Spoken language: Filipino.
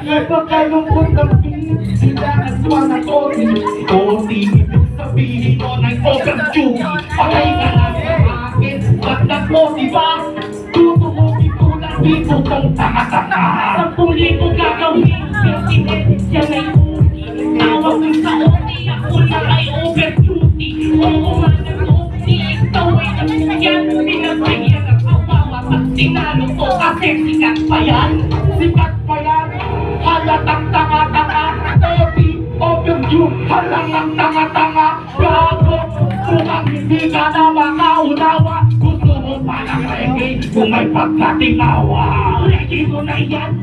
Napakalungkot ang sila aswang na kote. Kote, ibig sabihin mo ng overduty. Patay ka na sa akin, ba't mo diba? Tutuhugin ko lang dito kong tanga-tanga. 10,000 gagawin, siya na yung tawag mo sa OT, ako na ay overduty. Oo nga na OT, ikaw ay nagsiyan. Pinagkaya ng kawawa at sinalo ko kasi sikat pa yan. Sikat pa yan. Halatang tanga-tanga, OT, overdue. Halatang tanga-tanga, gago. Kung ang hindi ka na makaunawa, gusto mo palang reggae kung may pagkatingawa. Reggae mo na yan.